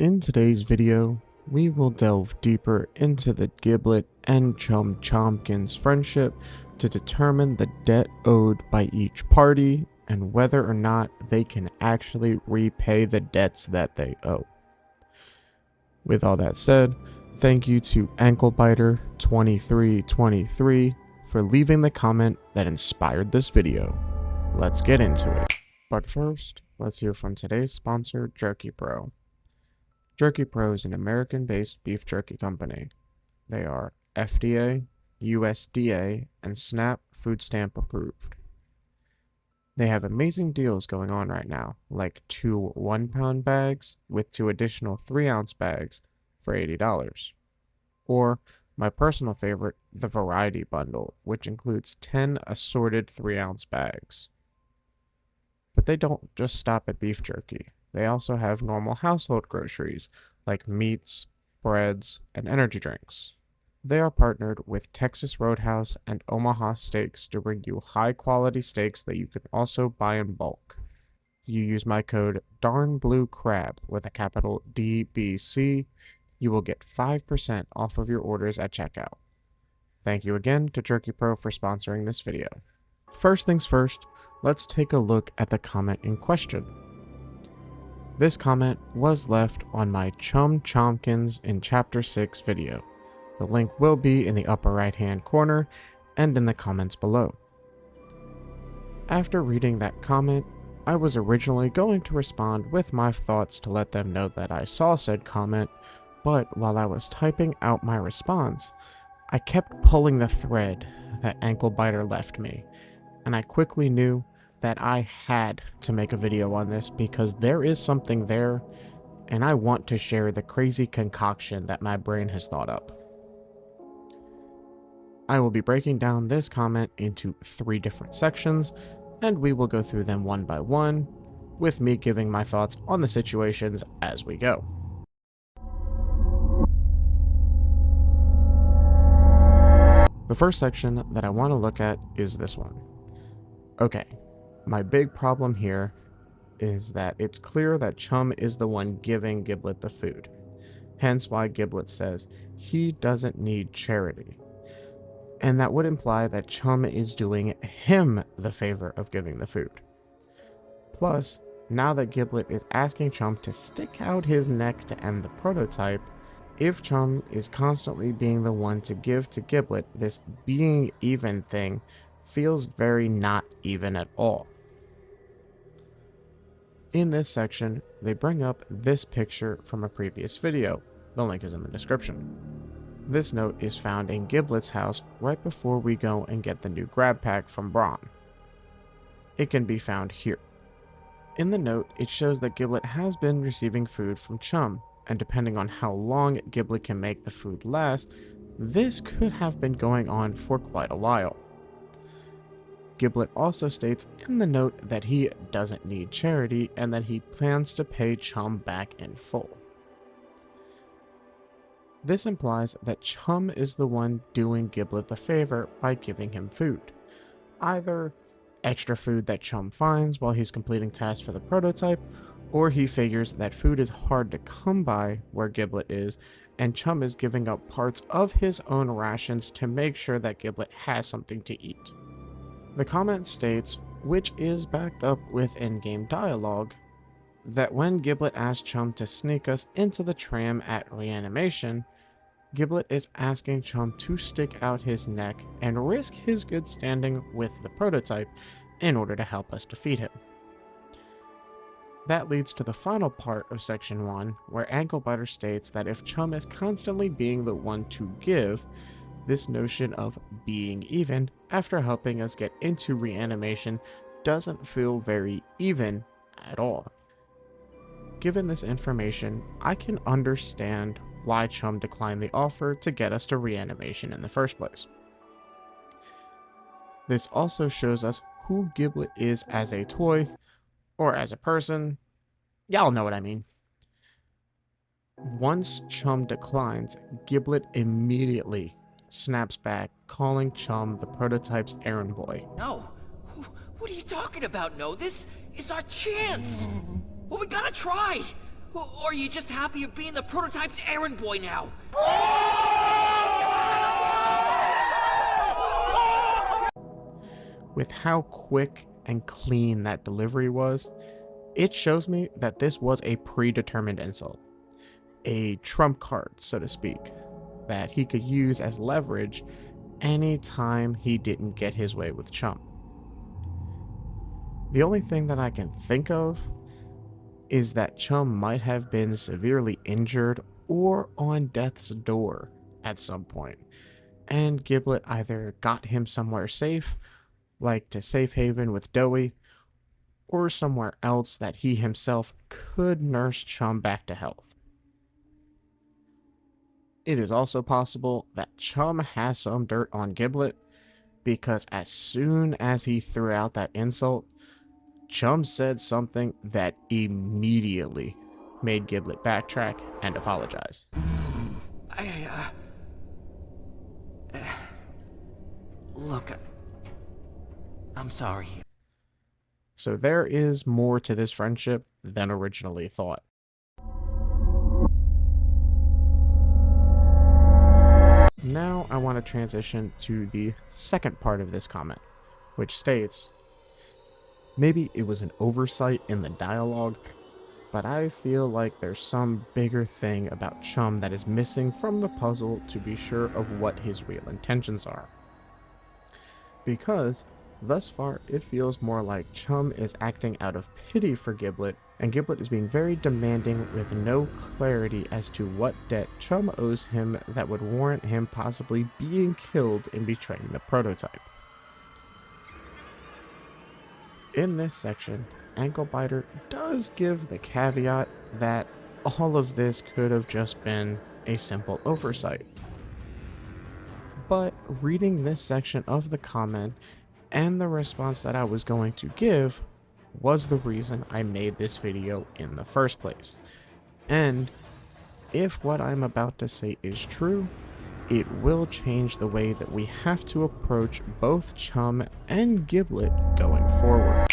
In today's video, we will delve deeper into the Giblet and Chompkin's friendship to determine the debt owed by each party and whether or not they can actually repay the debts that they owe. With all that said, thank you to Anklebiter2323 for leaving the comment that inspired this video. Let's get into it. But first, let's hear from today's sponsor, Jerky Pro. Jerky Pro is an American-based beef jerky company. They are FDA, USDA, and SNAP food stamp approved. They have amazing deals going on right now, like 2 1-pound bags with 2 additional 3-ounce bags for $80. Or my personal favorite, the Variety Bundle, which includes 10 assorted 3-ounce bags. But they don't just stop at beef jerky. They also have normal household groceries like meats, breads, and energy drinks. They are partnered with Texas Roadhouse and Omaha Steaks to bring you high-quality steaks that you can also buy in bulk. If you use my code DARNBLUECRAB with a capital DBC, you will get 5% off of your orders at checkout. Thank you again to Jerky Pro for sponsoring this video. First things first, let's take a look at the comment in question. This comment was left on my Chompkins in Chapter 6 video. The link will be in the upper right hand corner and in the comments below. After reading that comment, I was originally going to respond with my thoughts to let them know that I saw said comment, but while I was typing out my response, I kept pulling the thread that Anklebiter left me, and I quickly knew that I had to make a video on this because there is something there, and I want to share the crazy concoction that my brain has thought up. I will be breaking down this comment into 3 different sections, and we will go through them one by one, with me giving my thoughts on the situations as we go. The first section that I want to look at is this one. Okay. My big problem here is that it's clear that Chum is the one giving Giblet the food, hence why Giblet says he doesn't need charity. And that would imply that Chum is doing him the favor of giving the food. Plus, now that Giblet is asking Chum to stick out his neck to end the prototype, if Chum is constantly being the one to give to Giblet, this being even thing feels very not even at all. In this section, they bring up this picture from a previous video. The link is in the description. This note is found in Giblet's house right before we go and get the new grab pack from Braun. It can be found here. In the note, it shows that Giblet has been receiving food from Chum, and depending on how long Giblet can make the food last, this could have been going on for quite a while. Giblet also states in the note that he doesn't need charity and that he plans to pay Chum back in full. This implies that Chum is the one doing Giblet the favor by giving him food. Either extra food that Chum finds while he's completing tasks for the prototype, or he figures that food is hard to come by where Giblet is, and Chum is giving up parts of his own rations to make sure that Giblet has something to eat. The comment states, which is backed up with in-game dialogue, that when Giblet asks Chum to sneak us into the tram at reanimation, Giblet is asking Chum to stick out his neck and risk his good standing with the prototype in order to help us defeat him. That leads to the final part of section 1, where Anklebiter states that if Chum is constantly being the one to give, this notion of being even after helping us get into reanimation doesn't feel very even at all. Given this information, I can understand why Chum declined the offer to get us to reanimation in the first place. This also shows us who Giblet is as a toy, or as a person. Y'all know what I mean. Once Chum declines, Giblet immediately snaps back, calling Chum the prototype's errand boy. No, what are you talking about? No, this is our chance. Well, we gotta try. Or are you just happy of being the prototype's errand boy now? With how quick and clean that delivery was, it shows me that this was a predetermined insult. A trump card, so to speak, that he could use as leverage anytime he didn't get his way with Chum. The only thing that I can think of is that Chum might have been severely injured or on death's door at some point, and Giblet either got him somewhere safe, like to safe haven with Doughy, or somewhere else that he himself could nurse Chum back to health. It is also possible that Chum has some dirt on Giblet, because as soon as he threw out that insult, Chum said something that immediately made Giblet backtrack and apologize. Look, I'm sorry. So there is more to this friendship than originally thought. Now I want to transition to the second part of this comment, which states, maybe it was an oversight in the dialogue, but I feel like there's some bigger thing about Chum that is missing from the puzzle to be sure of what his real intentions are. Because, thus far, it feels more like Chum is acting out of pity for Giblet, and Giblet is being very demanding with no clarity as to what debt Chum owes him that would warrant him possibly being killed in betraying the prototype. In this section, Anklebiter does give the caveat that all of this could have just been a simple oversight. But reading this section of the comment and the response that I was going to give was the reason I made this video in the first place. And if what I'm about to say is true, it will change the way that we have to approach both Chum and Giblet going forward.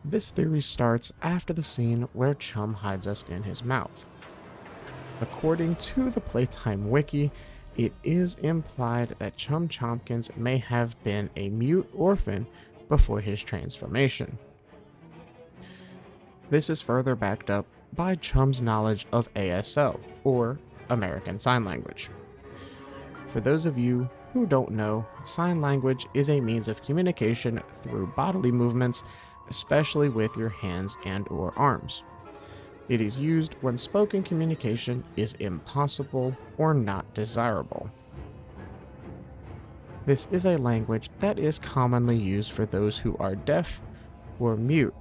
This theory starts after the scene where Chum hides us in his mouth. According to the Playtime wiki, it is implied that Chum Chompkins may have been a mute orphan before his transformation. This is further backed up by Chum's knowledge of ASL, or American Sign Language. For those of you who don't know, sign language is a means of communication through bodily movements, especially with your hands and/or arms. It is used when spoken communication is impossible or not desirable. This is a language that is commonly used for those who are deaf or mute,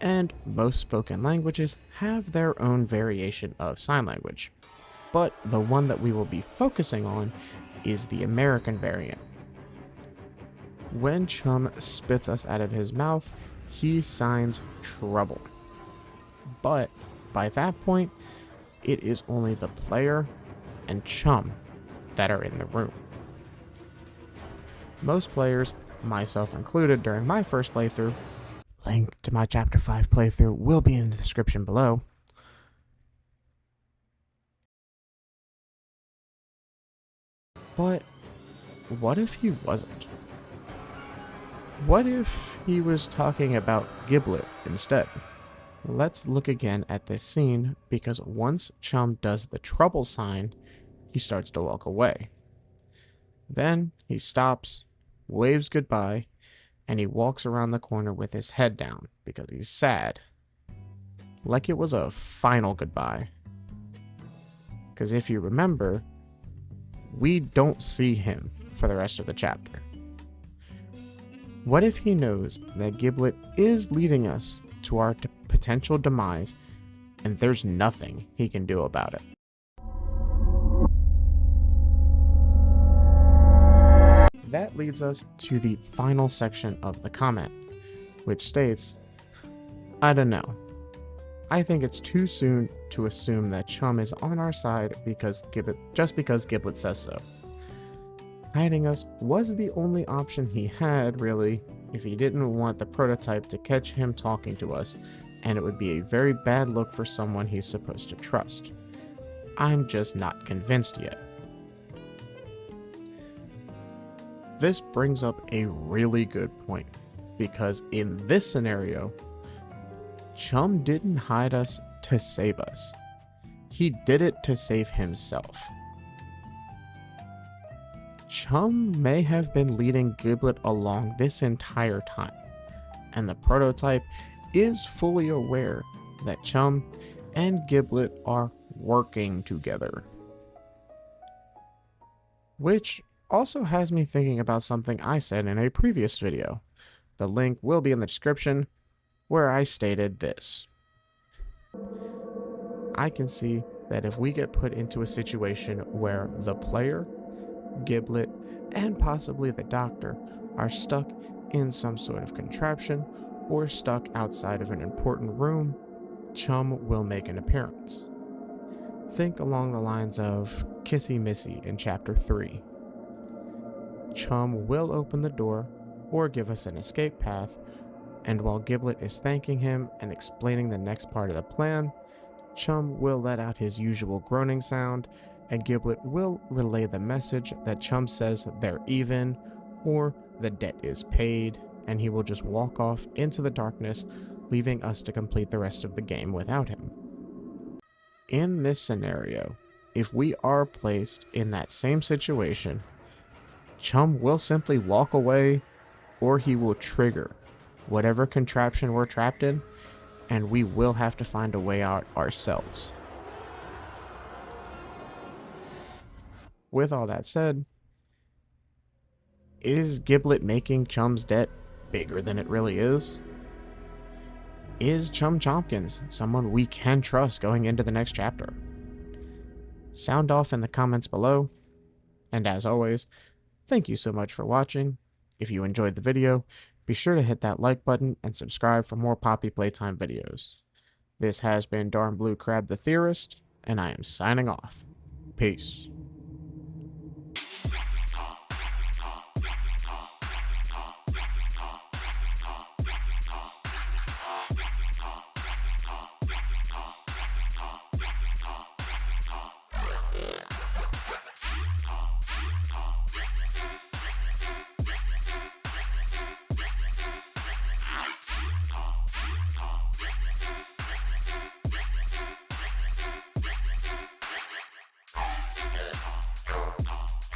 and most spoken languages have their own variation of sign language. But the one that we will be focusing on is the American variant. When Chum spits us out of his mouth, he signs trouble. But by that point, it is only the player and Chum that are in the room. Most players, myself included during my first playthrough, link to my Chapter 5 playthrough will be in the description below. But what if he wasn't? What if he was talking about Giblet instead? Let's look again at this scene, because once Chum does the trouble sign, he starts to walk away. Then he stops, waves goodbye, and he walks around the corner with his head down because he's sad. Like it was a final goodbye. Because if you remember, we don't see him for the rest of the chapter. What if he knows that Giblet is leading us to our potential demise, and there's nothing he can do about it? That leads us to the final section of the comment, which states, I don't know. I think it's too soon to assume that Chum is on our side just because Giblet says so. Hiding us was the only option he had, really, if he didn't want the prototype to catch him talking to us, and it would be a very bad look for someone he's supposed to trust. I'm just not convinced yet. This brings up a really good point, because in this scenario, Chum didn't hide us to save us. He did it to save himself. Chum may have been leading Giblet along this entire time, and the prototype is fully aware that Chum and Giblet are working together. Which also has me thinking about something I said in a previous video. The link will be in the description, where I stated this. I can see that if we get put into a situation where the player, Giblet, and possibly the doctor are stuck in some sort of contraption or stuck outside of an important room, Chum will make an appearance. Think along the lines of Kissy Missy in Chapter 3. Chum will open the door or give us an escape path, and while Giblet is thanking him and explaining the next part of the plan, Chum will let out his usual groaning sound, and Giblet will relay the message that Chum says they're even, or the debt is paid, and he will just walk off into the darkness, leaving us to complete the rest of the game without him. In this scenario, if we are placed in that same situation, Chum will simply walk away, or he will trigger whatever contraption we're trapped in, and we will have to find a way out ourselves. With all that said, is Giblet making Chum's debt bigger than it really is? Is Chum Chompkins someone we can trust going into the next chapter? Sound off in the comments below, and as always, thank you so much for watching. If you enjoyed the video, be sure to hit that like button and subscribe for more Poppy Playtime videos. This has been Darn Blue Crab the Theorist, and I am signing off. Peace.